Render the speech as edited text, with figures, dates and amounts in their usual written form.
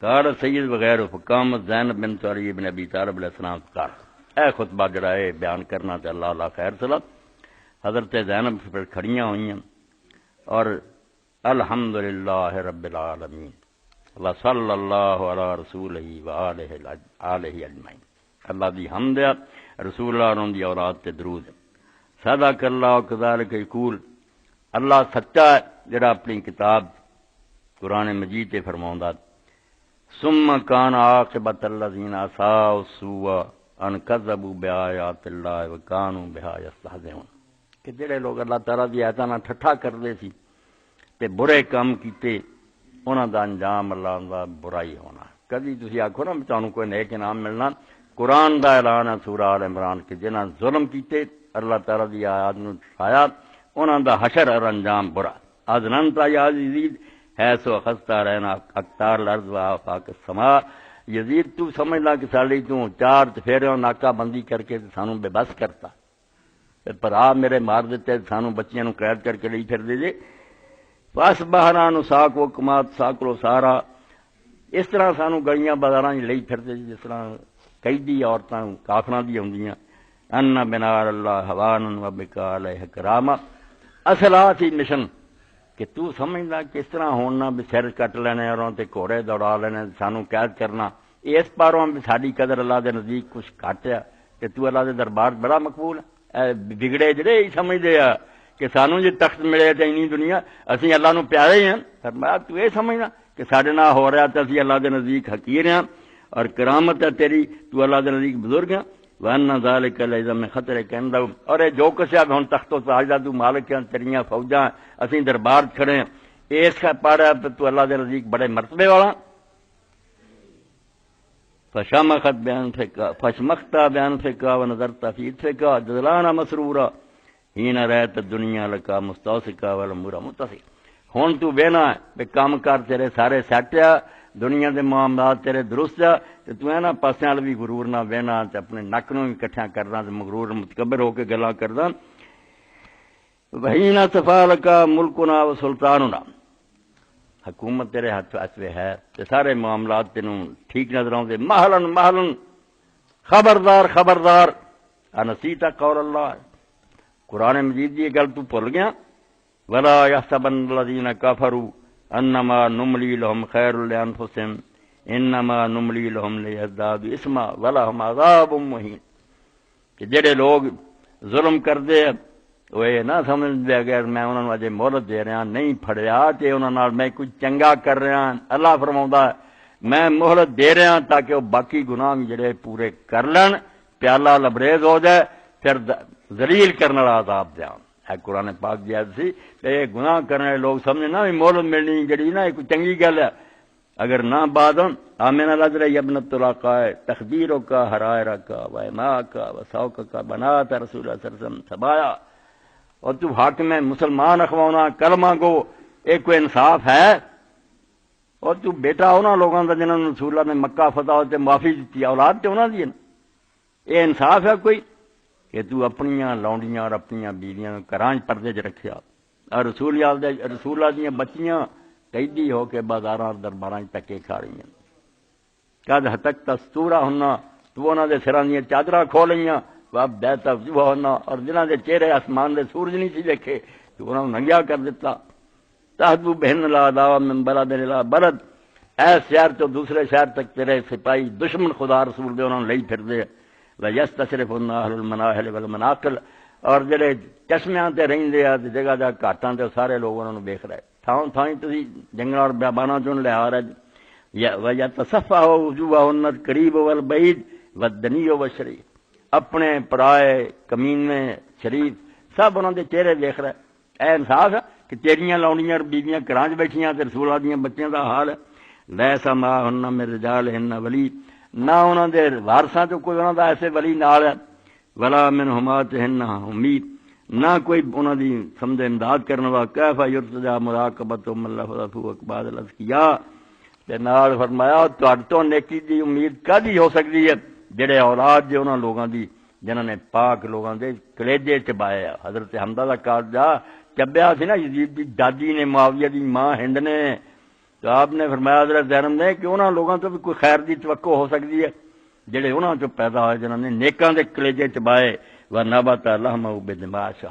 قال سید وغیر حکام زینب بنت علی بن ابی طالب علیہ السلام قال، اے خطبہ جڑا ہے بیان کرنا تے اللہ اللہ خیر صلاح، حضرت زینب پر کھڑیاں ہوئی ہیں اور الحمدللہ رب العالمین وصلی اللہ علی رسولہ وآلہ اجمعین، اللہ دی حمد ہے، رسول اللہ اور دی اولاد تے درود ہے۔ صدق اللہ کذالک یقول، اللہ سچا ہے جڑا اپنی کتاب قرآن مجید تے فرماوندا، ثم کان عاقبۃ الذین اساءوا السوء ان کذبوا بآیات اللہ وکانوا بہا یستہزئون، کہ جڑے لوگ اللہ تعالیٰ دی آیاتاں نال ٹھٹھا کردے سی تے برے کام کیتے، انہاں دا انجام اللہ دا برائی ہونا۔ کدی تسی آکھو نا تانوں کوئی نیک انعام ملنا، قرآن دا اعلان ہے سورہ آل عمران کہ جنہاں ظلم کیتے اللہ تعالیٰ دی آیات نو ٹھایا، انہاں دا حشر اور انجام برا۔ اذننت یا یزید حیث اخذتا رہنا اقطار الارض و آفاق السماء، یزید تو سمجھنا کہ سالی تو چار چفیروں ناکہ بندی کر کے سانوں بے بس کرتا، پر آپ میرے مار دیتے سانوں بچیاں نو قید کر کے لئی پھر دے جے، بس بہران ساک و کمات ساکلو سارا، اس طرح سانوں گلیاں بازاراں لئی پھر دے جس طرح قیدی عورتاں کافراں دی ہوندیاں، ان بنار اللہ حوان و بکا علیہ کرامہ، اصل آ سی مشن کہ تو سمجھنا کس طرح ہونا بھی سر کٹ لینے اور تے گھوڑے دوڑا لینے سانوں قید کرنا، اس پاروں بھی ساری قدر اللہ دے نزدیک کچھ گھٹ ہے کہ تو اللہ دے دربار بڑا مقبول ہے۔ بگڑے جڑے ہی سمجھدے آ کہ سانوں جے تخت ملے تے اینی دنیا اسی اللہ نو پیارے ہیں، فرمایا تو یہ سمجھنا کہ ساڈے نال ہو رہا تے اسی اللہ دے نزدیک حقیر ہیں اور کرامت ہے تیری، تو اللہ دے نزدیک بزرگ ہیں۔ وَأَنَّ ذَلِكَ لَعِظَمُ مِنْ خَطْرِكَ عِنْدَهُ، اور یہ جو کچھ ہے ہن تخت و تاج دا تو مالک ہے، تیریاں فوجاں اسی دربار کھڑے ہیں، اس کا پاڑا تو اللہ دے نزدیک بڑے مرتبے والا۔ فشمخت بأنفك فشمخت بأنفك ونظرت في يدك جزلانا مسرورا حين رأيت الدنيا لك مستوسكا والأمور متسقا، ہن تو بہنا ہے کام کر تیرے سارے سیٹ آ، دنیا دے معاملات تیرے درست آ، تے تو ہے نا پاسے وال بھی غرور نہ بہنا تے اپنے نک نو بھی کٹھا کرنا تے مغرور متکبر ہو کے گلاں کردا۔ وحین صفالک ملکنا و سلطاننا، حکومت تیرے ہاتھ میں ہے تے سارے معاملات تینوں ٹھیک نظر آؤندے، محلن محلن، خبردار خبردار، انسیت قول اللہ، قرآن مجید دی گل تو بھول گیا، ولا يحسبن الذين كفروا انما نملي لهم خير لانفسهم انما نملي لهم ليزدادوا اثما ولهم عذاب مهين، کہ جڑے لوگ ظلم کردے وہ یہ نہ سمجھ دے اگر میں انہوں نے اجے مہلت دے رہا نہیں پھڑیا تے انہوں نے میں کچھ چنگا کر رہا، اللہ فرماؤندا میں مہلت دے رہا تاکہ وہ باقی گناہ بھی جڑے پورے کر لین، پیالہ لبریز ہو جائے، پھر ذلیل کرنے والا عذاب دیا ہے۔ قرآن پاک دی آیت سی کہ یہ گناہ کرنے والے لوگ سمجھے نا مہلت ملنی جڑی نا کوئی چنگی گل ہے، اگر نہ بعد آمین الازر ابن الطلاقہ تخبیروں کا حرائرہ کا وما کا وسوق کا بنات رسول اللہ صلی اللہ علیہ وسلم سبایا، اور تو حاکم ہے مسلمان اخوانا کلمہ گو، ایک کوئی انصاف ہے؟ اور تو بیٹا ہونا لوگوں کا جنہوں نے رسول اللہ نے مکہ فتح ہوتے معافی دیتی، اولاد تے ہونا دی نا، یہ انصاف ہے کوئی کہ تو اپنیاں لونڈیاں اور اپنیاں بیویاں کرانچ پردے چ رکھیا اور رسول اللہ دیاں بچیاں قیدی ہو کے بازاراں درباراں تکے کھا رہی ہیں، کد حد تک تستورا ہونا تو انہاں دے سراں دیاں چادراں کھو لئیاں واب دیتا ہونا، اور جنہاں دے چہرے آسمان دے سورج نہیں سی دیکھے تو انہاں ننگیا کر دیتا۔ تحدو بہن لا دعوا من بلد لا بلد، اے شہر تو دوسرے شہر تک تیرے سپاہی دشمن خدا رسول دے انہاں لئی پھر دے، وَيَسْتَشْرِفُ اهل المناہل والمناقل، اور جڑے چشمیاں تے رہندے آ جگہ جگہ گھاٹاں تے سارے لوگ انہاں نوں ویکھ رہے، تھاں تھاں تسی جنگلاں اور بیاباناں چوں لے آ رہے، وَيَتَصَفَّحُ وُجُوهَهُنَّ الْقَرِيبُ وَالْبَعِيدُ وَالدَّنِيُّ وَالشَّرِيفُ، اپنے پرائے کمینے شریف سب انہوں دے چہرے دیکھ رہے، اے انصاف ہے کہ تیریاں لونیاں اور بیویاں گھراں وچ بیٹھیاں تے رسول اللہ دیاں بچیاں دا حال ہے، لیسا ماہن من رجالہن ولی، نہ انہوں دے وارثاں چوں کوئی انہوں دا ایسے ولی نال ہے، ولا من حماتہن امید، نہ کوئی انہوں دی سمجھے امداد کرنے والا، کیف یرتجا مراقبۃ من لفظ اقبال الاذکیاء، تے نال فرمایا تہاڈ تو نیکی دی امید کدی ہو سکتی ہے جڑے اولاد جو انہاں لوگاں دی جنہاں نے پاک لوگاں دے کلیجے چبایا، حضرت حمزہ دا کالجا چبیا سی نا یزید دی دادی نے، معاویہ دی ماں ہند نے، تو آپ نے فرمایا حضرت زینب نے کہ انہاں لوگوں تو بھی کوئی خیر دی توقع ہو سکتی ہے جڑے انہاں چوں پیدا ہوئے جنہاں نے نیکاں دے کلیجے چبائے ونبت لحمہ بدماغ